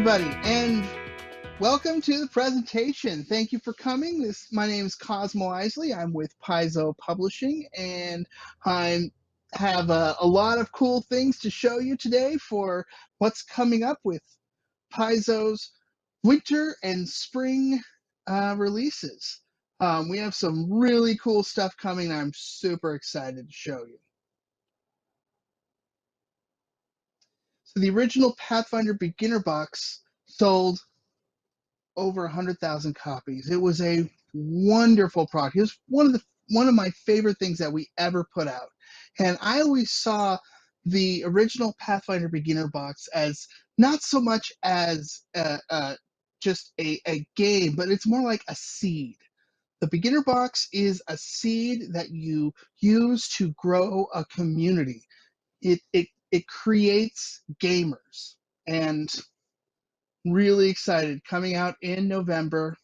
everybody, and welcome to the presentation. Thank you for coming. My name is Cosmo. I'm with Paizo Publishing, and I have a lot of cool things to show you today for what's coming up with Paizo's winter and spring releases. We have some really cool stuff coming, and I'm super excited to show you. So the original Pathfinder beginner box sold over 100,000 copies. It was a wonderful product. It was one of my favorite things that we ever put out. And I always saw the original Pathfinder beginner box as not so much as just a game, but it's more like a seed. The beginner box is a seed that you use to grow a community. It creates gamers, and really excited. Coming out in November,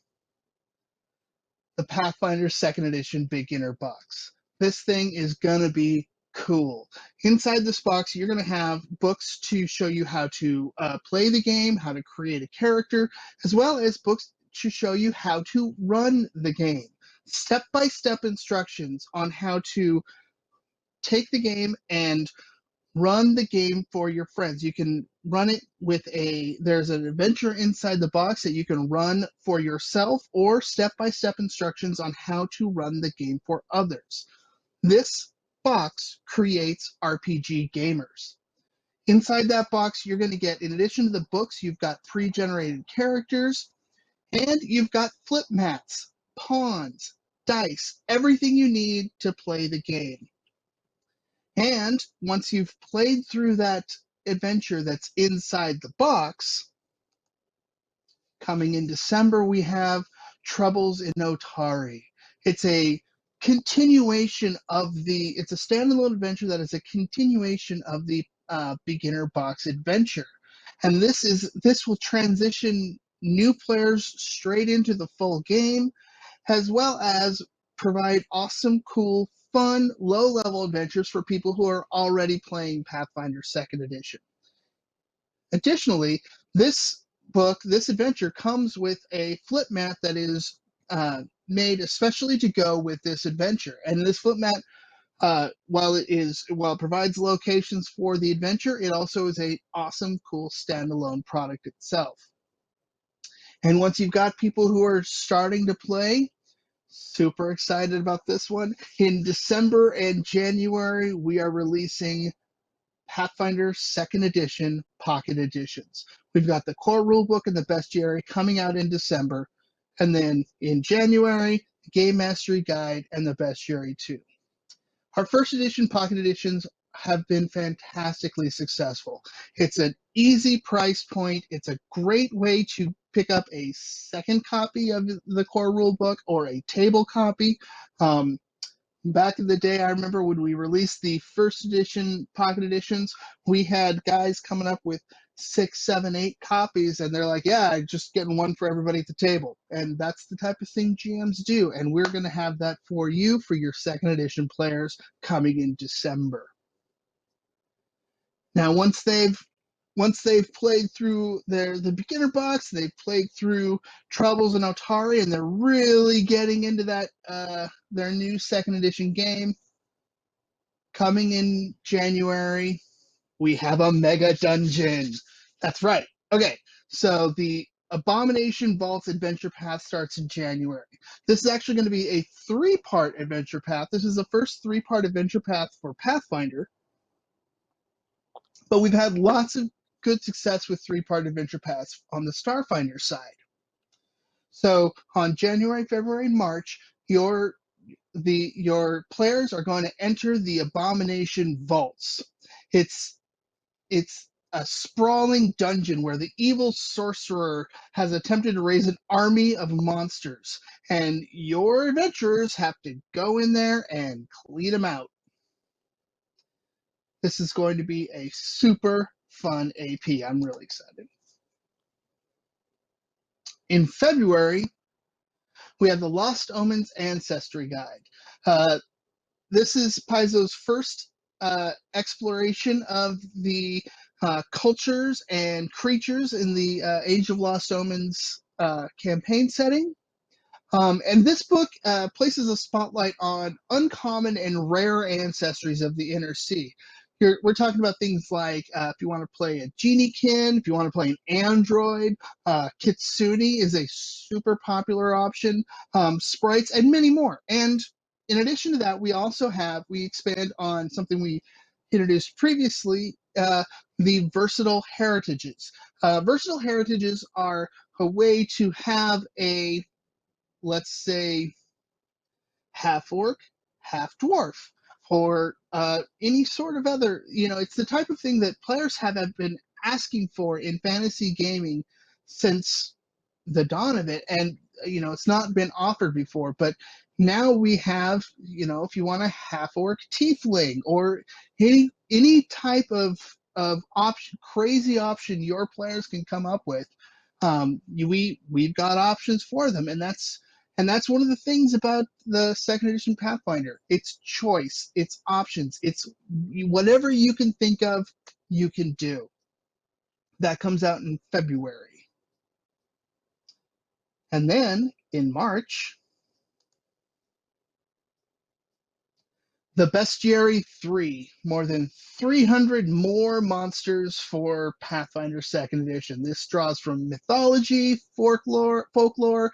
the Pathfinder 2nd Edition Beginner Box. This thing is going to be cool. Inside this box, you're going to have books to show you how to play the game, how to create a character, as well as books to show you how to run the game. Step-by-step instructions on how to take the game and run the game for your friends. You can run it with there's an adventure inside the box that you can run for yourself, or step-by-step instructions on how to run the game for others. This box creates RPG gamers. Inside that box, you're going to get, in addition to the books, you've got pre-generated characters, and you've got flip mats, pawns, dice, everything you need to play the game. And once you've played through that adventure that's inside the box, coming in December, we have Troubles in Otari. It's a continuation of it's a standalone adventure that is a continuation of the beginner box adventure. And this will transition new players straight into the full game, as well as provide awesome, cool, fun, low-level adventures for people who are already playing Pathfinder 2nd Edition. Additionally, this adventure comes with a flip mat that is made especially to go with this adventure. And this flip mat, while it provides locations for the adventure, it also is a awesome, cool standalone product itself. And once you've got people who are starting to play, super excited about this one. In December and January, we are releasing Pathfinder 2nd Edition Pocket Editions. We've got the core rulebook and the bestiary coming out in December, and then in January, the Game Mastery Guide and the bestiary 2. Our first edition Pocket Editions have been fantastically successful. It's an easy price point. It's a great way to pick up a second copy of the core rulebook or a table copy. Back in the day, I remember when we released the first edition Pocket Editions, we had guys coming up with 6, 7, 8 copies, and they're like, yeah, I'm just getting one for everybody at the table. And that's the type of thing GMs do, and we're going to have that for you, for your 2nd edition players, coming in December. Now, once they've played through the beginner box, they've played through Troubles in Otari, and they're really getting into that their new 2nd edition game. Coming in January, we have a mega dungeon. That's right. Okay, so the Abomination Vaults Adventure Path starts in January. This is actually going to be a 3-part adventure path. This is the first 3-part adventure path for Pathfinder. But we've had lots of good success with 3-part adventure paths on the Starfinder side. So on January, February, and March, your players are going to enter the Abomination Vaults. It's a sprawling dungeon where the evil sorcerer has attempted to raise an army of monsters, and your adventurers have to go in there and clean them out. This is going to be a super fun AP. I'm really excited. In February, we have the Lost Omens Ancestry Guide. This is Paizo's first exploration of the cultures and creatures in the Age of Lost Omens campaign setting. And this book places a spotlight on uncommon and rare ancestries of the Inner Sea. Here, we're talking about things like if you want to play a geniekin, if you want to play an android, Kitsune is a super popular option, sprites, and many more. And in addition to that, we expand on something we introduced previously, the versatile heritages. Versatile heritages are a way to have a, let's say, half orc, half dwarf, or any sort of other. It's the type of thing that players have been asking for in fantasy gaming since the dawn of it, and it's not been offered before. But now we have, if you want a half orc tiefling or any type of option, crazy option your players can come up with, we've got options for them, and that's one of the things about the second edition Pathfinder. It's choice, it's options, it's whatever you can think of, you can do. That comes out in February. And then in March, the Bestiary 3, more than 300 more monsters for Pathfinder 2nd Edition. This draws from mythology, folklore,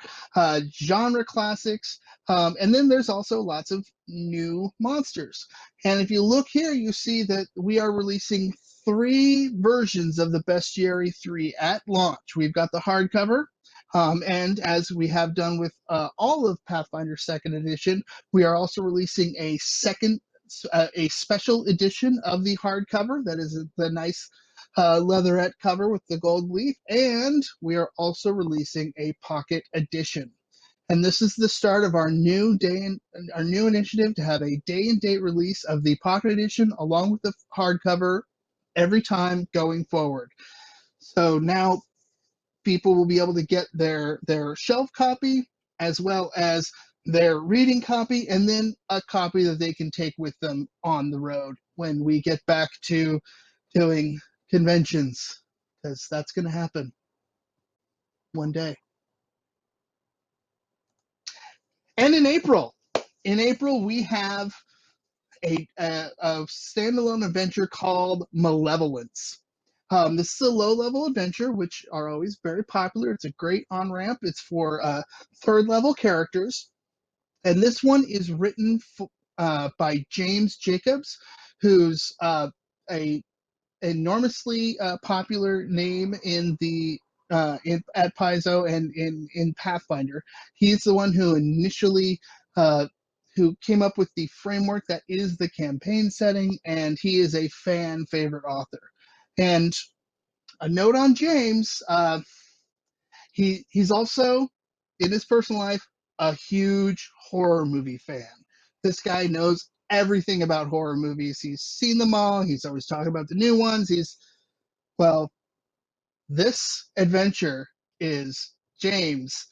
genre classics, and then there's also lots of new monsters. And if you look here, you see that we are releasing 3 versions of the Bestiary 3 at launch. We've got the hardcover, and as we have done with all of Pathfinder 2nd Edition, we are also releasing a special edition of the hardcover that is the nice leatherette cover with the gold leaf, and we are also releasing a pocket edition. And this is the start of our new initiative to have a day and date release of the pocket edition along with the hardcover every time going forward. So now people will be able to get their shelf copy as well as their reading copy, and then a copy that they can take with them on the road when we get back to doing conventions, because that's going to happen one day. And in April we have a standalone adventure called Malevolence. This is a low-level adventure, which are always very popular. It's a great on-ramp. It's for third-level characters. And this one is written by James Jacobs, who's a enormously popular name in the at Paizo and in Pathfinder. He's the one who initially who came up with the framework that is the campaign setting, and he is a fan favorite author. And a note on James, he's also in his personal life a huge horror movie fan. This guy knows everything about horror movies. He's seen them all. He's always talking about the new ones. Well, this adventure is James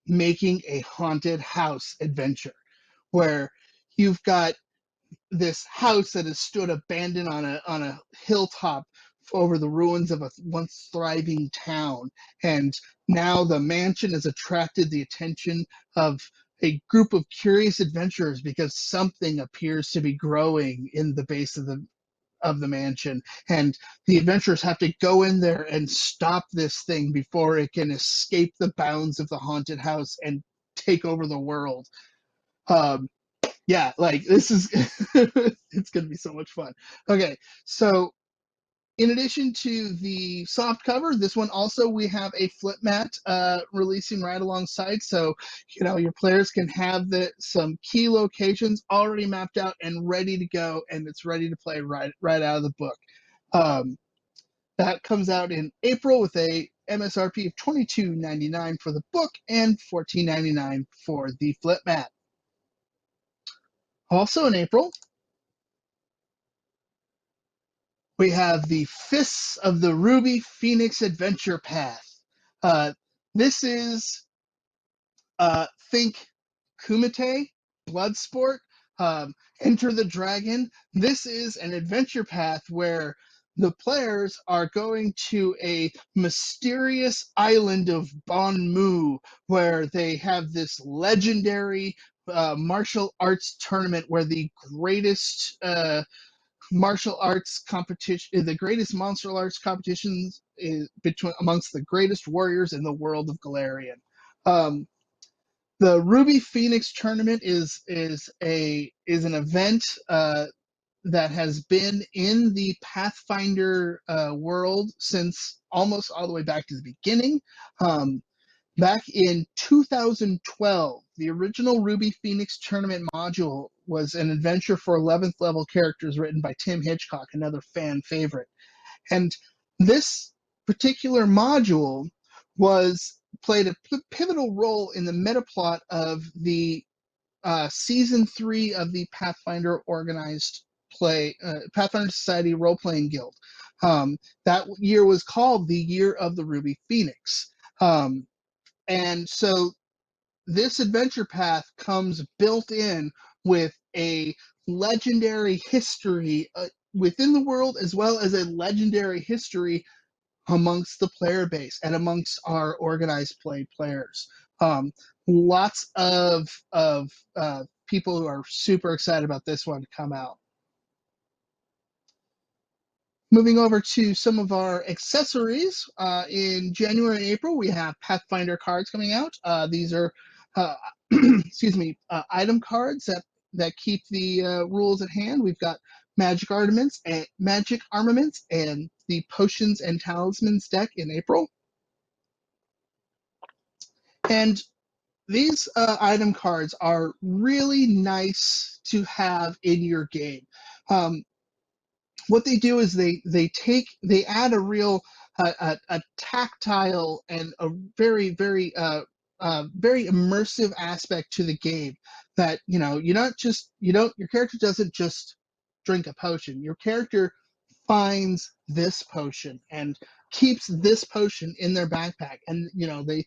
making a haunted house adventure where you've got this house that has stood abandoned on a hilltop over the ruins of a once thriving town, and now the mansion has attracted the attention of a group of curious adventurers because something appears to be growing in the base of the mansion, and the adventurers have to go in there and stop this thing before it can escape the bounds of the haunted house and take over the world. Yeah, like this is it's gonna be so much fun. Okay, so in addition to the soft cover, this one also we have a flip mat releasing right alongside, so your players can have some key locations already mapped out and ready to go, and it's ready to play right out of the book. That comes out in April with a MSRP of $22.99 for the book and $14.99 for the flip mat. Also in April, we have the Fists of the Ruby Phoenix Adventure Path. This is, think Kumite, Bloodsport, Enter the Dragon. This is an adventure path where the players are going to a mysterious island of Bon Mu, where they have this legendary martial arts tournament where the greatest the greatest martial arts competitions is between amongst the greatest warriors in the world of Galarian. Um, the Ruby Phoenix tournament is an event that has been in the Pathfinder world since almost all the way back to the beginning. Um, Back in 2012, the original Ruby Phoenix tournament module was an adventure for 11th level characters written by Tim Hitchcock, another fan favorite. And this particular module was played a pivotal role in the meta plot of the season 3 of the Pathfinder organized Pathfinder Society role playing guild. That year was called the Year of the Ruby Phoenix. And so this adventure path comes built in with a legendary history within the world, as well as a legendary history amongst the player base and amongst our organized play players. Lots of people who are super excited about this one to come out. Moving over to some of our accessories, in January and April, we have Pathfinder cards coming out. These are, excuse me, item cards that keep the rules at hand. We've got magic armaments and the potions and talismans deck in April. And these item cards are really nice to have in your game. What they do is they add a real a tactile and a very very immersive aspect to the game, that your character doesn't just drink a potion. Your character finds this potion and keeps this potion in their backpack, and they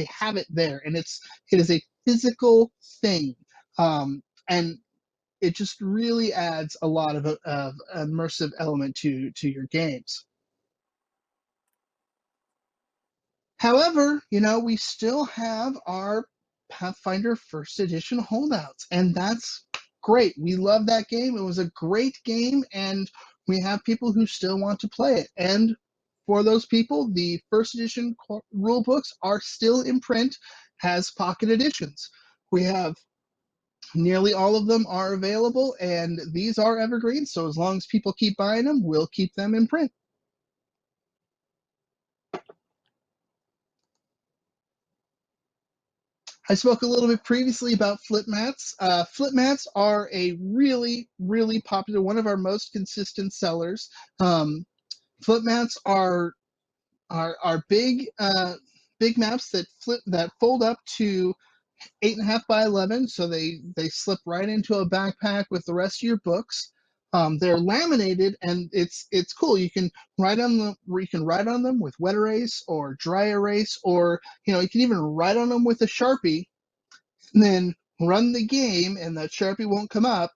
have it there, and it is a physical thing. And it just really adds a lot of immersive element to your games. However, we still have our Pathfinder First Edition holdouts, and that's great. We love that game. It was a great game, and we have people who still want to play it. And for those people, the First Edition rule books are still in print as pocket editions. We have nearly all of them are available, and these are evergreen, so as long as people keep buying them, we'll keep them in print. I spoke a little bit previously about flip mats. Flip mats are a really popular, one of our most consistent sellers. Flip mats are big big maps that fold up to 8.5 by 11, so they slip right into a backpack with the rest of your books. They're laminated, and it's cool. You can write on them. You can write on them with wet erase or dry erase, or you can even write on them with a Sharpie, and then run the game, and that Sharpie won't come up.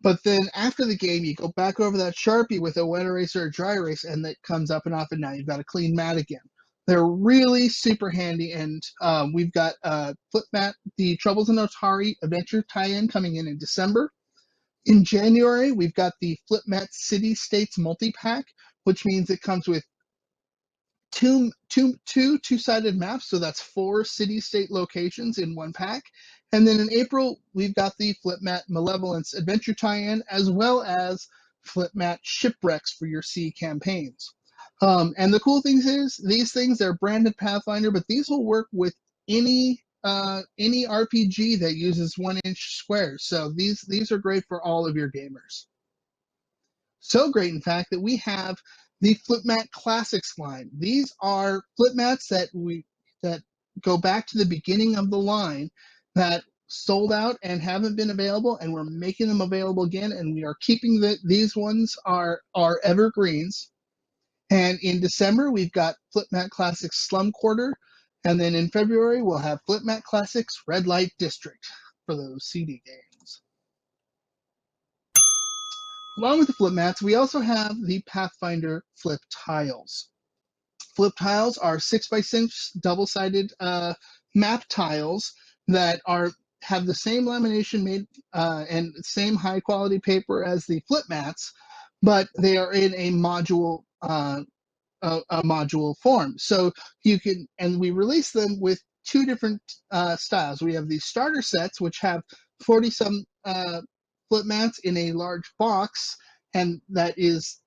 But then after the game, you go back over that Sharpie with a wet erase or a dry erase, and it comes up and off, and now you've got a clean mat again. They're really super handy, and we've got Flip Mat, the Troubles in Otari Adventure tie-in coming in December. In January, we've got the Flip Mat City States multi-pack, which means it comes with two-sided maps, so that's 4 city-state locations in one pack. And then in April, we've got the Flip Mat Malevolence Adventure tie-in, as well as Flip Mat Shipwrecks for your sea campaigns. And the cool thing is, these things, they're branded Pathfinder, but these will work with any RPG that uses 1-inch squares. So these are great for all of your gamers. So great, in fact, that we have the Flip Mat Classics line. These are flip mats that go back to the beginning of the line, that sold out and haven't been available, and we're making them available again, and we are keeping these ones are evergreens. And in December, we've got Flip Mat Classics Slum Quarter, and then in February, we'll have Flip Mat Classics Red Light District for those CD games. Along with the flip mats, we also have the Pathfinder flip tiles. Flip tiles are 6x6 double-sided map tiles that have the same lamination made and same high quality paper as the flip mats, but they are in a module form. So you can, and we release them with two different styles. We have these starter sets, which have 40 some flip mats in a large box, and that is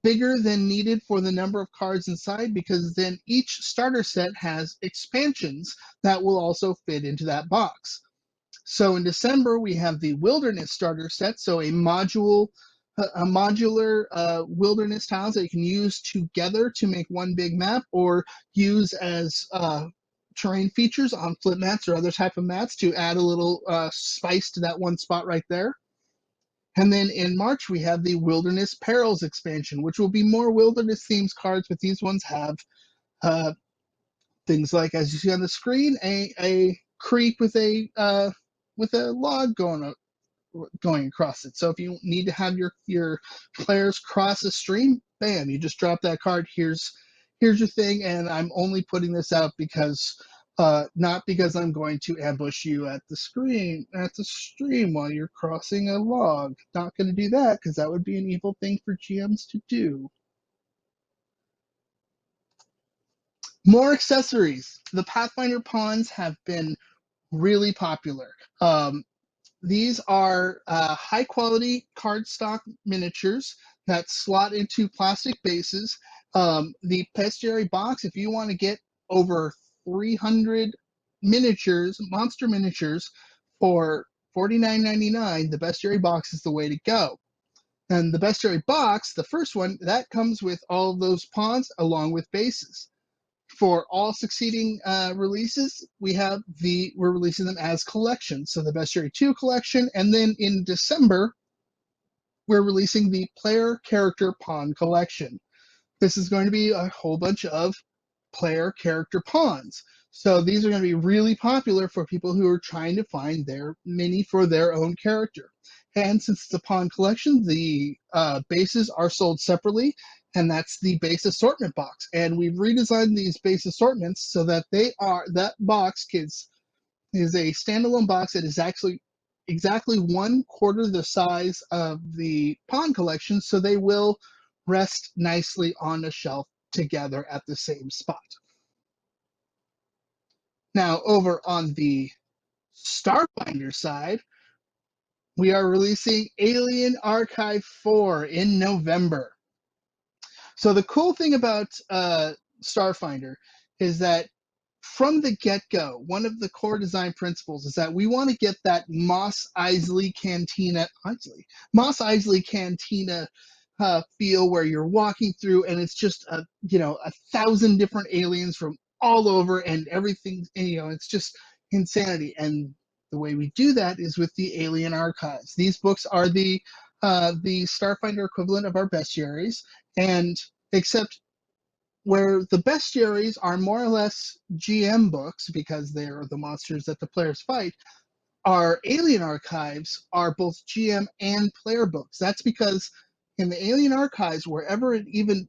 bigger than needed for the number of cards inside, because then each starter set has expansions that will also fit into that box. So in December, we have the Wilderness starter set, so a modular wilderness tiles that you can use together to make one big map, or use as terrain features on flip mats or other type of mats to add a little spice to that one spot right there. And then in March, we have the Wilderness Perils expansion, which will be more wilderness themes cards, but these ones have uh, things like, as you see on the screen, a creek with a log going across it. So if you need to have your players cross a stream, bam, you just drop that card. Here's your thing, and I'm only putting this out because not because I'm going to ambush you at the stream while you're crossing a log. Not going to do that because that would be an evil thing for GMs to do. More accessories. The Pathfinder pawns have been really popular. These are high quality cardstock miniatures that slot into plastic bases. The bestiary box, if you want to get over 300 miniatures, monster miniatures, for $49.99, the bestiary box is the way to go. And the bestiary box, the first one, that comes with all of those pawns along with bases. For all succeeding releases, we're releasing them as collections. So the Bestiary 2 collection, and then in December, we're releasing the Player Character Pawn collection. This is going to be a whole bunch of player character pawns. So these are going to be really popular for people who are trying to find their mini for their own character. And since it's a pawn collection, the bases are sold separately, and that's the base assortment box. And we've redesigned these base assortments so that that box is a standalone box that is actually exactly 1/4 the size of the pawn collection, so they will rest nicely on a shelf together at the same spot. Now, over on the Starfinder side, we are releasing Alien Archive 4 in November. So the cool thing about Starfinder is that from the get-go, one of the core design principles is that we want to get that Mos Eisley Cantina feel, where you're walking through and it's just 1,000 different aliens from all over, and everything, it's just insanity. And the way we do that is with the Alien Archives. These books are the Starfinder equivalent of our bestiaries, and except where the bestiaries are more or less GM books because they're the monsters that the players fight, our Alien Archives are both GM and player books. That's because in the Alien Archives, wherever it even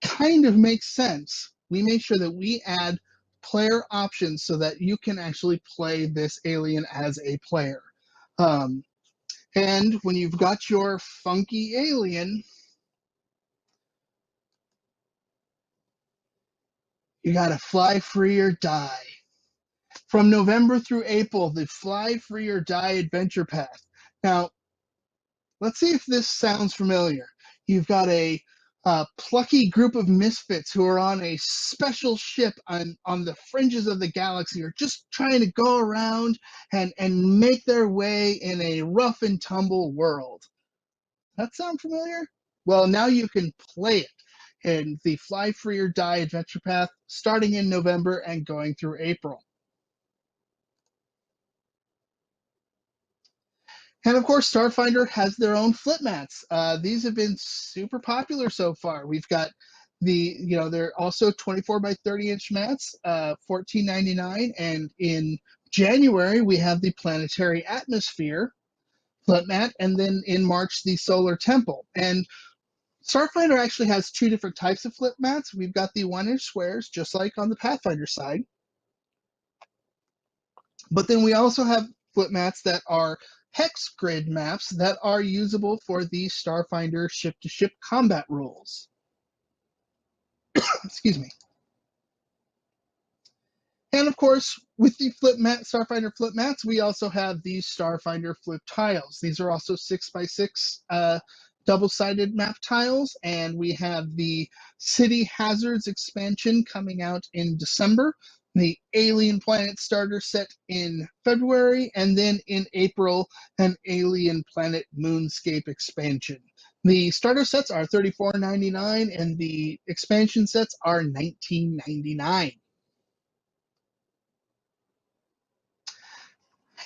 kind of makes sense, we make sure that we add player options so that you can actually play this alien as a player. And when you've got your funky alien, you gotta fly free or die. From November through April, the Fly Free or Die Adventure Path. Now, let's see if this sounds familiar. You've got a plucky group of misfits who are on a special ship on the fringes of the galaxy, or just trying to go around and make their way in a rough and tumble world. That sound familiar? Well, now you can play it in the Fly Free or Die Adventure Path, starting in November and going through April. And of course, Starfinder has their own flip mats. These have been super popular so far. We've got they're also 24 by 30 inch mats, $14.99. And in January, we have the Planetary Atmosphere flip mat, and then in March the Solar Temple. And Starfinder actually has two different types of flip mats. We've got the 1-inch squares, just like on the Pathfinder side, but then we also have flip mats that are hex grid maps that are usable for the Starfinder ship-to-ship combat rules. Excuse me. And of course, with the Starfinder flip mats, we also have these Starfinder flip tiles. These are also 6x6 double-sided map tiles, and we have the City Hazards expansion coming out in December, the Alien Planet starter set in February, and then in April, an Alien Planet Moonscape expansion. The starter sets are $34.99, and the expansion sets are $19.99.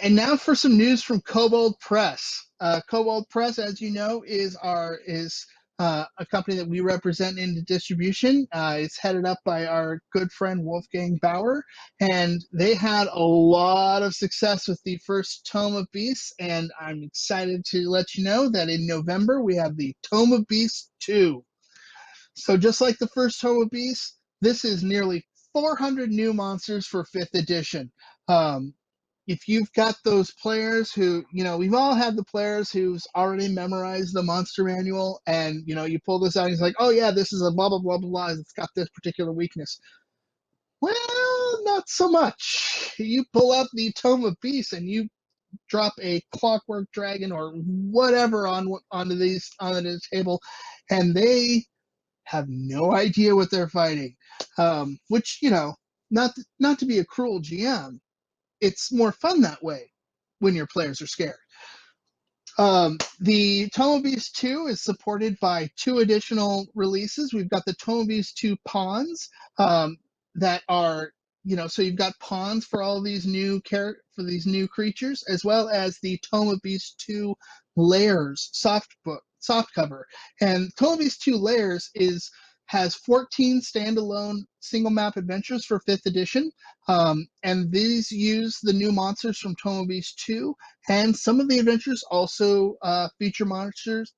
And now for some news from Kobold Press. Kobold Press, as you know, is a company that we represent in the distribution. It's headed up by our good friend Wolfgang Bauer, and they had a lot of success with the first Tome of Beasts. And I'm excited to let you know that in November we have the Tome of Beasts 2. So just like the first Tome of Beasts, this is nearly 400 new monsters for 5th edition. If you've got those players who, we've all had the players who's already memorized the monster manual, and, you pull this out and it's like, oh yeah, this is a blah, blah, blah, blah, blah, it's got this particular weakness. Well, not so much. You pull out the Tome of Beasts and you drop a Clockwork Dragon or whatever onto the table, and they have no idea what they're fighting. Which, not to be a cruel GM, it's more fun that way when your players are scared. The Tome of Beasts 2 is supported by 2 additional releases. We've got the Tome of Beasts 2 pawns that are, so you've got pawns for all these for these new creatures, as well as the Tome of Beasts 2 layers soft cover. And Tome of Beasts 2 layers has 14 standalone single map adventures for 5th edition. And these use the new monsters from Tome of Beasts 2, and some of the adventures also feature monsters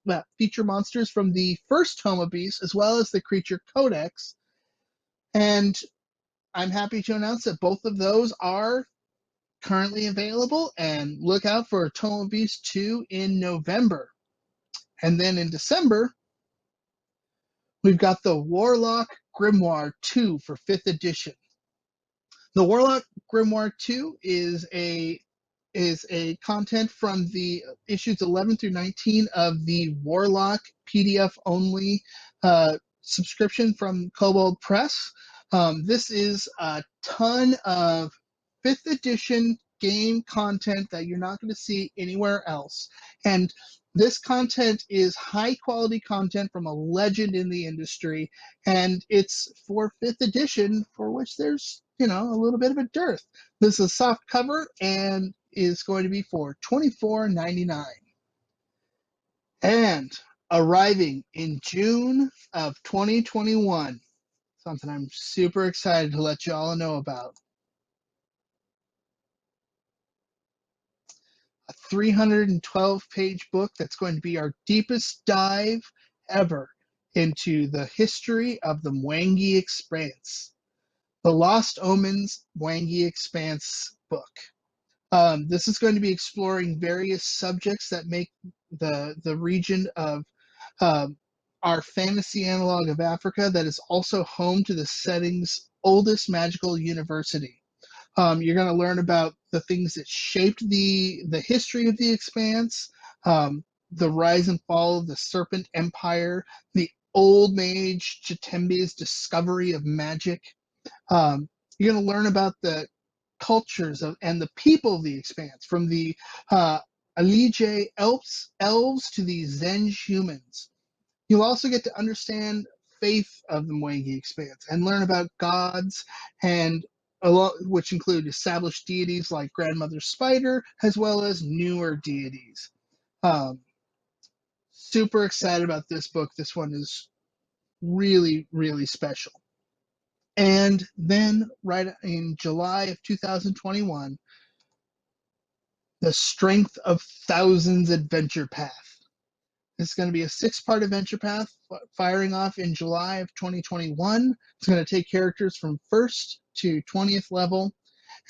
from the first Tome of Beasts, as well as the Creature Codex. And I'm happy to announce that both of those are currently available, and look out for Tome of Beasts 2 in November. And then in December, we've got the Warlock Grimoire 2 for 5th edition. The Warlock Grimoire 2 is a content from the issues 11 through 19 of the Warlock PDF only subscription from Kobold Press. This is a ton of 5th edition game content that you're not going to see anywhere else. And this content is high quality content from a legend in the industry, and it's for 5th edition, for which there's, a little bit of a dearth. This is a soft cover and is going to be for $24.99. And arriving in June of 2021, something I'm super excited to let you all know about. A 312-page book that's going to be our deepest dive ever into the history of the Mwangi Expanse. The Lost Omens Mwangi Expanse book. This is going to be exploring various subjects that make the region of our fantasy analog of Africa that is also home to the setting's oldest magical university. You're going to learn about the things that shaped the history of the Expanse, the rise and fall of the Serpent Empire, the old mage Chitembe's discovery of magic. You're going to learn about the cultures and the people of the Expanse, from the Alige elves to the Zenj humans. You'll also get to understand faith of the Mwangi Expanse and learn about gods, and which include established deities like Grandmother Spider, as well as newer deities. Super excited about this book. This one is really, really special. And then right in July of 2021, The Strength of Thousands Adventure Path. It's going to be a 6-part adventure path firing off in July of 2021. It's going to take characters from 1st to 20th level,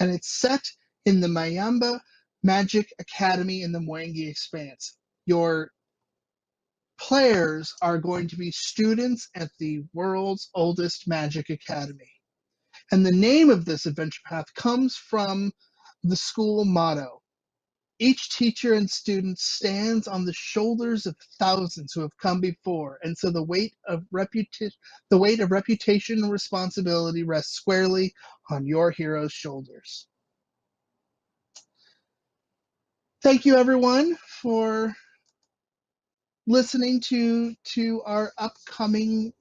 and it's set in the Mayamba Magic Academy in the Mwangi Expanse. Your players are going to be students at the world's oldest magic academy. And the name of this adventure path comes from the school motto. Each teacher and student stands on the shoulders of thousands who have come before, and so the weight of reputation and responsibility rests squarely on your hero's shoulders. Thank you, everyone, for listening to our upcoming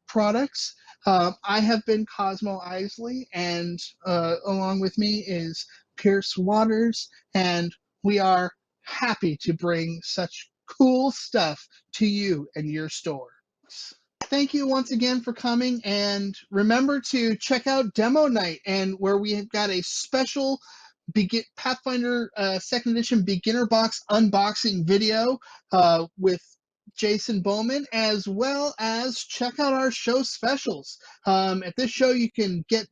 products. I have been Cosmo Isley, and along with me is Pierce Waters, and we are happy to bring such cool stuff to you and your store. Thank you once again for coming, and remember to check out Demo Night, and where we have got a special Pathfinder 2nd Edition Beginner Box unboxing video with Jason Bowman, as well as check out our show specials. At this show, you can get,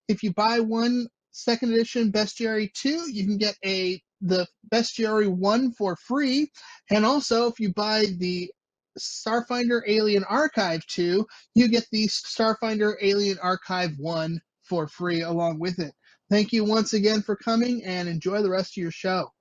if you buy one 2nd Edition Bestiary 2, you can get the Bestiary 1 for free, and also if you buy the Starfinder Alien Archive 2, you get the Starfinder Alien Archive 1 for free along with it. Thank you once again for coming, and enjoy the rest of your show.